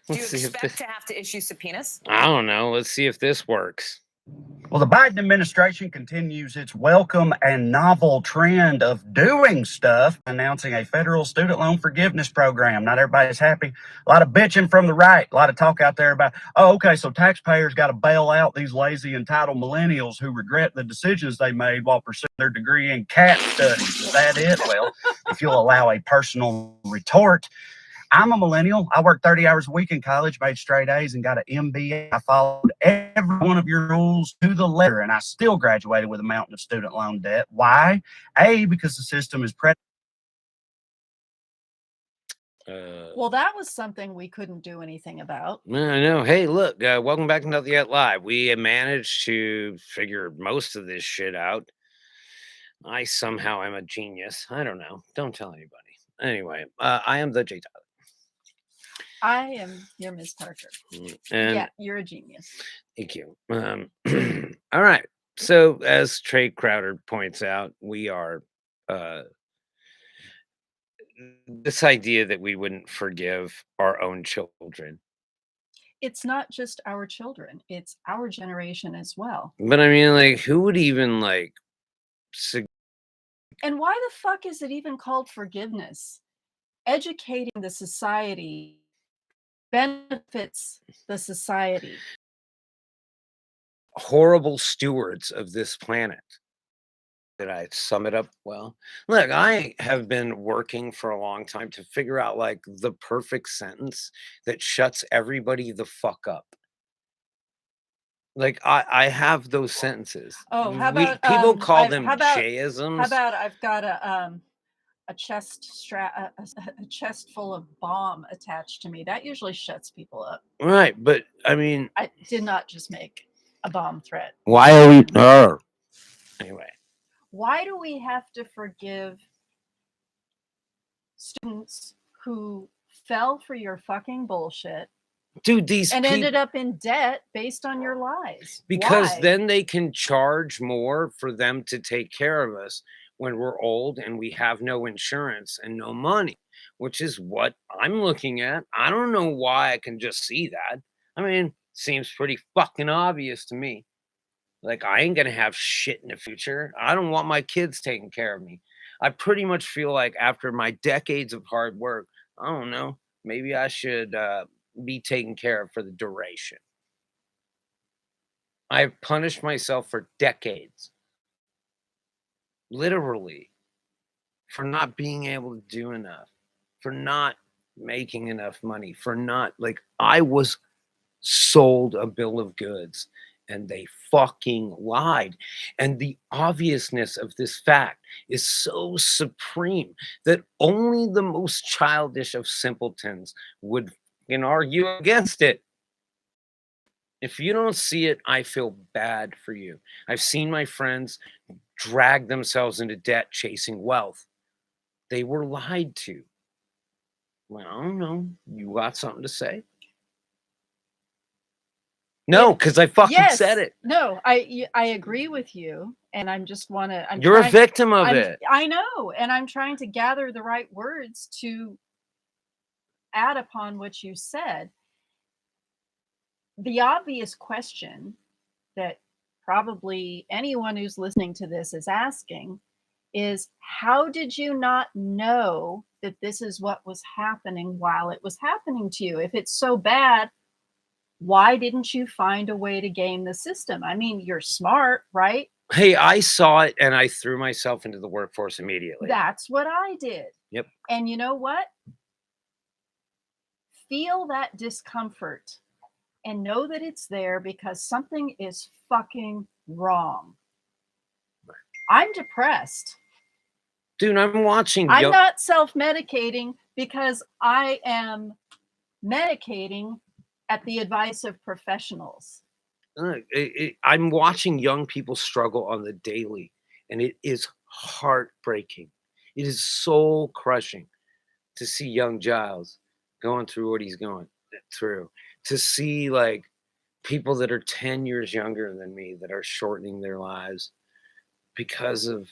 Do you expect to have to issue subpoenas? I don't know. Let's see if this works. Well, the Biden administration continues its welcome and novel trend of doing stuff, announcing a federal student loan forgiveness program. Not everybody's happy. A lot of bitching from the right. A lot of talk out there about, oh, okay, so taxpayers got to bail out these lazy, entitled millennials who regret the decisions they made while pursuing their degree in cat studies. Is that it? Well, if you'll allow a personal retort, I'm a millennial. I worked 30 hours a week in college, made straight A's, and got an MBA. I followed every one of your rules to the letter, and I still graduated with a mountain of student loan debt. Why? A, because the system is well, that was something we couldn't do anything about. I know. Hey, look, welcome back to Nothing Yet Live. We managed to figure most of this shit out. I somehow am a genius. I don't know. Don't tell anybody. Anyway, I am the J. Tyler. I am your Miss Parker. And yeah, you're a genius. Thank you. All right. So, as Trae Crowder points out, we are this idea that we wouldn't forgive our own children. It's not just our children; it's our generation as well. But I mean, like, who would even like? And why the fuck is it even called forgiveness? Educating the society benefits the society. Horrible stewards of this planet. Did I sum it up well? Look, I have been working for a long time to figure out like the perfect sentence that shuts everybody the fuck up. Like I have those sentences. Oh, how about people call them Jayisms? How about I've got a chest a chest full of bomb attached to me. That usually shuts people up. Right, but I mean, I did not just make a bomb threat. Why are we? Anyway, why do we have to forgive students who fell for your fucking bullshit? Dude, these ended up in debt based on your lies. Because then they can charge more for them to take care of us when we're old and we have no insurance and no money, which is what I'm looking at. I don't know why I can just see that. I mean, seems pretty fucking obvious to me. Like, I ain't gonna have shit in the future. I don't want my kids taking care of me. I pretty much feel like after my decades of hard work, I don't know, maybe I should be taken care of for the duration. I've punished myself for decades, literally, for not being able to do enough, for not making enough money, for not, like, I was sold a bill of goods and they fucking lied. And the obviousness of this fact is so supreme that only the most childish of simpletons would argue against it. If you don't see it, I feel bad for you. I've seen my friends drag themselves into debt chasing wealth. They were lied to. Well, I don't know. You got something to say? No, because I fucking said it. No, I agree with you, and I'm just want to. You're a victim of it. I know, and I'm trying to gather the right words to add upon what you said. The obvious question that probably anyone who's listening to this is asking is, how did you not know that this is what was happening while it was happening to you? If it's so bad, why didn't you find a way to game the system? I mean, you're smart, right? Hey, I saw it and I threw myself into the workforce immediately. That's what I did. Yep. And you know what? Feel that discomfort and know that it's there because something is fucking wrong. I'm depressed. Dude, I'm watching. I'm not self-medicating because I am medicating at the advice of professionals. I'm watching young people struggle on the daily, and it is heartbreaking. It is soul crushing to see young Giles going through what he's going through, to see like people that are 10 years younger than me that are shortening their lives because of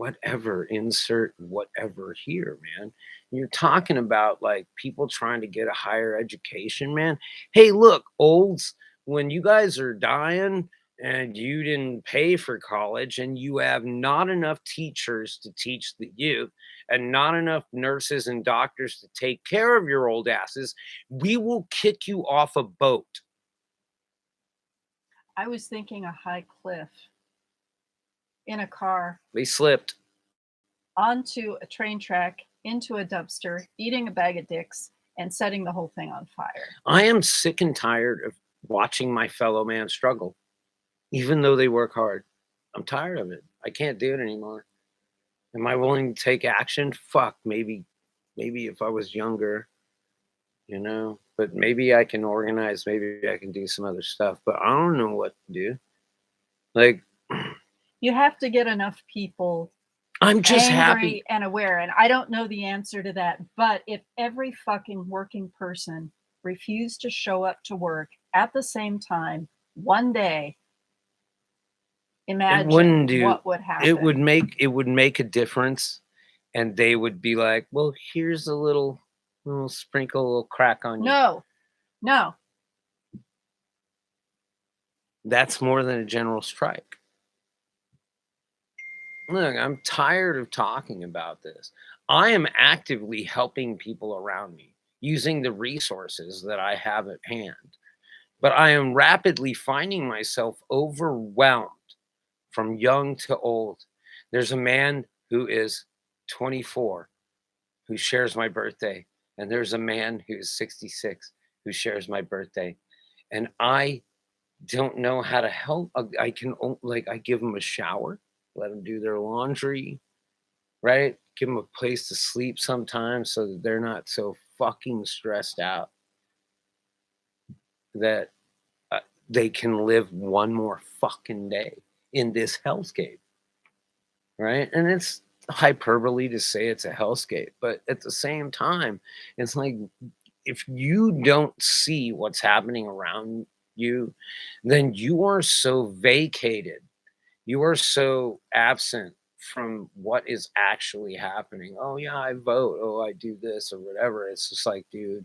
whatever, insert whatever here, man. You're talking about like people trying to get a higher education, man. Hey, look, olds, when you guys are dying and you didn't pay for college and you have not enough teachers to teach the youth and not enough nurses and doctors to take care of your old asses, we will kick you off a boat. I was thinking a high cliff in a car They slipped. onto a train track, into a dumpster, eating a bag of dicks, and setting the whole thing on fire. I am sick and tired of watching my fellow man struggle, even though they work hard. I'm tired of it. I can't do it anymore. Am I willing to take action? Fuck, maybe if I was younger, but maybe I can organize, maybe I can do some other stuff, but I don't know what to do. Like, You have to get enough people I'm just angry happy. and aware, and I don't know the answer to that, but if every fucking working person refused to show up to work at the same time one day, imagine what would happen. It would make a difference, and they would be like, well, here's a little sprinkle, a little crack on you. No. That's more than a general strike. Look, I'm tired of talking about this. I am actively helping people around me using the resources that I have at hand. But I am rapidly finding myself overwhelmed from young to old. There's a man who is 24 who shares my birthday, and there's a man who's 66 who shares my birthday. And I don't know how to help. I can I give them a shower, let them do their laundry, right? Give them a place to sleep sometimes so that they're not so fucking stressed out that they can live one more fucking day in this hellscape, right? And it's hyperbole to say it's a hellscape, but at the same time, it's like if you don't see what's happening around you, then you are so vacated. You are so absent from what is actually happening. Oh, yeah, I vote. Oh, I do this or whatever. It's just like, dude,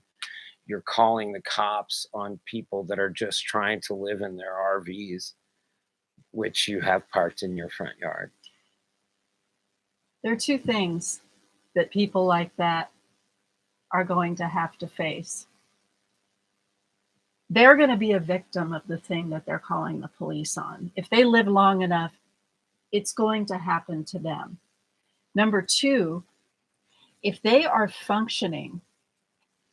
you're calling the cops on people that are just trying to live in their RVs, which you have parked in your front yard. There are two things that people like that are going to have to face. They're going to be a victim of the thing that they're calling the police on. If they live long enough, it's going to happen to them. Number two, if they are functioning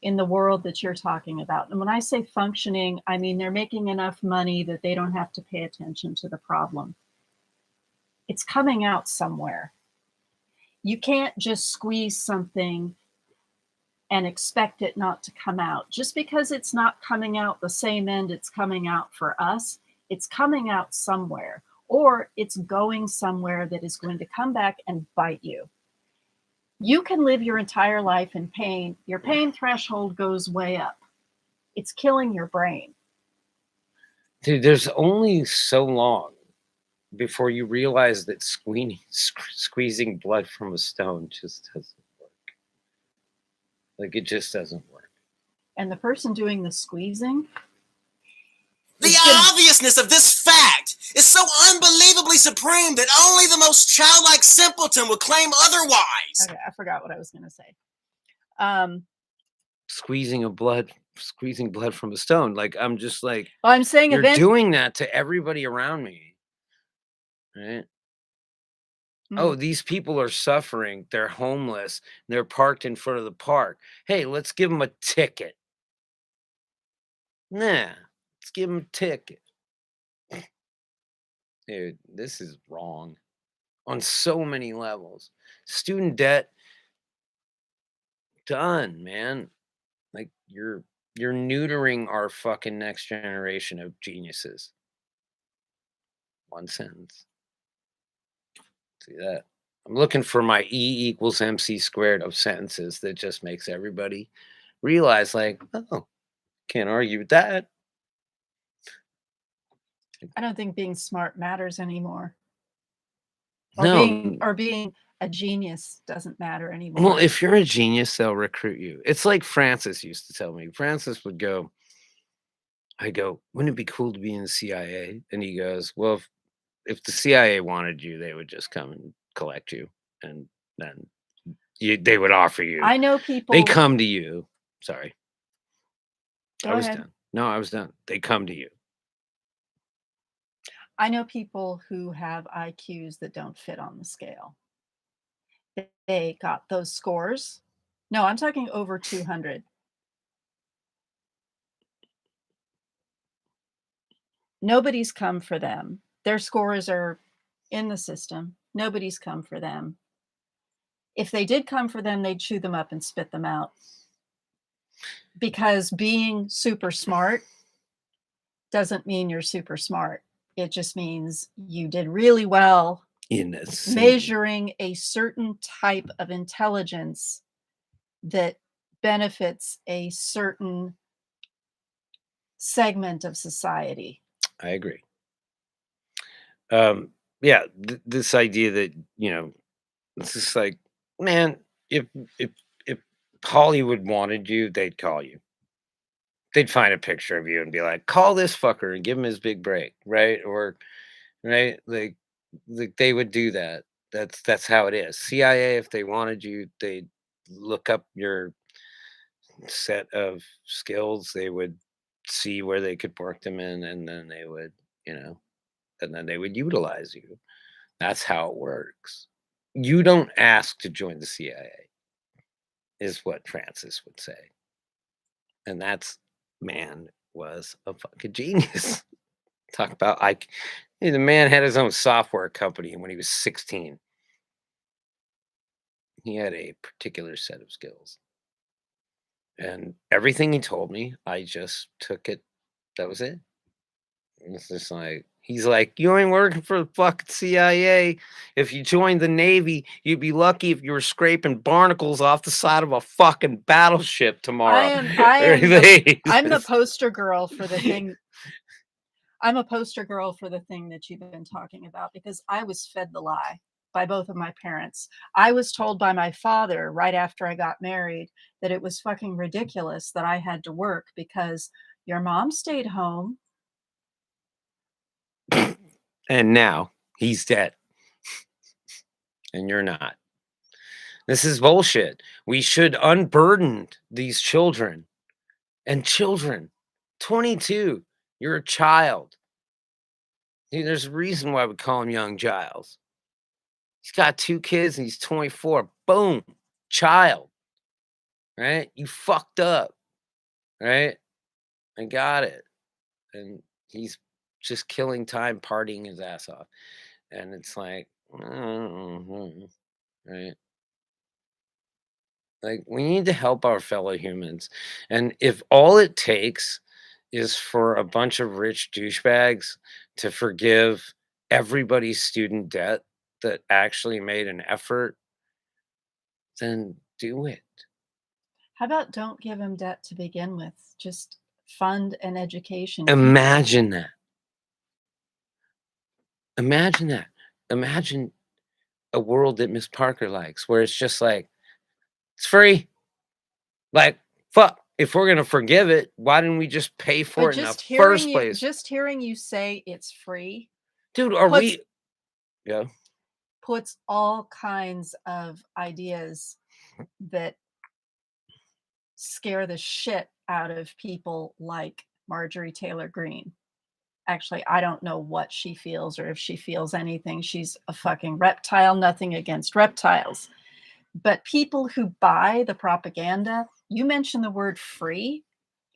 in the world that you're talking about, and when I say functioning, I mean they're making enough money that they don't have to pay attention to the problem. It's coming out somewhere. You can't just squeeze something and expect it not to come out. Just because it's not coming out the same end it's coming out for us, it's coming out somewhere, or it's going somewhere that is going to come back and bite you. You can live your entire life in pain. Your pain threshold goes way up. It's killing your brain. Dude, there's only so long before you realize that squeezing blood from a stone just doesn't work. Like, it just doesn't work. And the person doing the squeezing, the obviousness of this fact is so unbelievably supreme that only the most childlike simpleton would claim otherwise. Okay, I forgot what I was going to say. Squeezing blood from a stone. Like, I'm just like, well, I'm saying you're doing that to everybody around me, right? Oh, these people are suffering. They're homeless. They're parked in front of the park. Hey, let's give them a ticket. Nah, let's give them a ticket. Dude, this is wrong on so many levels. Student debt, done, man. Like, you're neutering our fucking next generation of geniuses. One sentence. See that? I'm looking for my E equals MC squared of sentences that just makes everybody realize, like, oh, can't argue with that. I don't think being smart matters anymore. Or No. being a genius doesn't matter anymore. Well, if you're a genius, they'll recruit you. It's like Francis used to tell me. Francis would go, I go, wouldn't it be cool to be in the CIA? And he goes, well, if the CIA wanted you, they would just come and collect you. And then they would offer you. I know people. They come to you. Sorry. Go I was ahead. done. No, I was done. They come to you. I know people who have IQs that don't fit on the scale. They got those scores. No, I'm talking over 200. Nobody's come for them. Their scores are in the system. Nobody's come for them. If they did come for them, they'd chew them up and spit them out. Because being super smart doesn't mean you're super smart. It just means you did really well In a measuring a certain type of intelligence that benefits a certain segment of society. I agree. Yeah, this idea that, it's just like, man, if Hollywood wanted you, they'd call you. They'd find a picture of you and be like, call this fucker and give him his big break, right? Or right, like they would do that. That's how it is. CIA, if they wanted you, they'd look up your set of skills. They would see where they could work them in, and then they would, and then they would utilize you. That's how it works. You don't ask to join the CIA, is what Francis would say. And that's, man was a fucking genius. Talk about, the man had his own software company when he was 16. He had a particular set of skills. And everything he told me, I just took it. That was it. And it's just like, he's like, you ain't working for the fucking CIA. If you joined the Navy, you'd be lucky if you were scraping barnacles off the side of a fucking battleship tomorrow. I'm the poster girl for the thing. I'm a poster girl for the thing that you've been talking about, because I was fed the lie by both of my parents. I was told by my father right after I got married that it was fucking ridiculous that I had to work because your mom stayed home. And now he's dead. And you're not. This is bullshit. We should unburden these children. And children, 22, you're a child. There's a reason why we call him Young Giles. He's got 2 kids and he's 24. Boom. Child. Right? You fucked up. Right? I got it. And he's just killing time, partying his ass off. And it's like, right? Like, we need to help our fellow humans. And if all it takes is for a bunch of rich douchebags to forgive everybody's student debt that actually made an effort, then do it. How about don't give him debt to begin with? Just fund an education. Imagine that. Imagine that. Imagine a world that Miss Parker likes, where it's just like, it's free. Like, fuck. If we're gonna forgive it, why didn't we just pay for it in the first place? Just hearing you say it's free, dude, puts all kinds of ideas that scare the shit out of people like Marjorie Taylor Greene. Actually, I don't know what she feels or if she feels anything. She's a fucking reptile, nothing against reptiles. But people who buy the propaganda, you mentioned the word free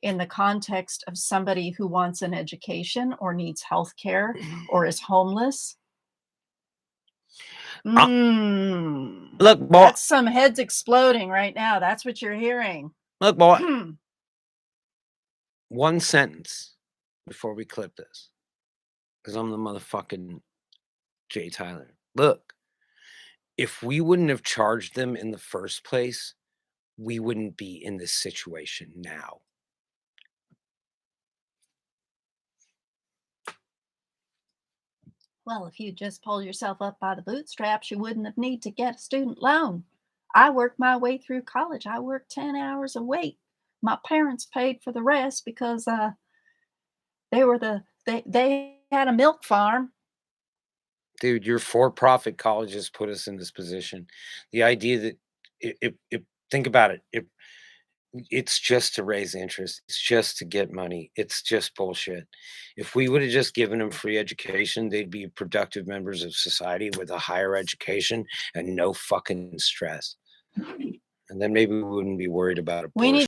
in the context of somebody who wants an education or needs health care or is homeless. Look, boy. That's some heads exploding right now. That's what you're hearing. Look, boy. One sentence before we clip this, because I'm the motherfucking Jay Tyler. Look, if we wouldn't have charged them in the first place, we wouldn't be in this situation now. Well, if you just pulled yourself up by the bootstraps, you wouldn't have need to get a student loan. I worked my way through college. I worked 10 hours a week. My parents paid for the rest because they had a milk farm. Dude, your for-profit colleges put us in this position. The idea that think about it. It's just to raise interest. It's just to get money. It's just bullshit. If we would have just given them free education, they'd be productive members of society with a higher education and no fucking stress. And then maybe we wouldn't be worried about We abortion. need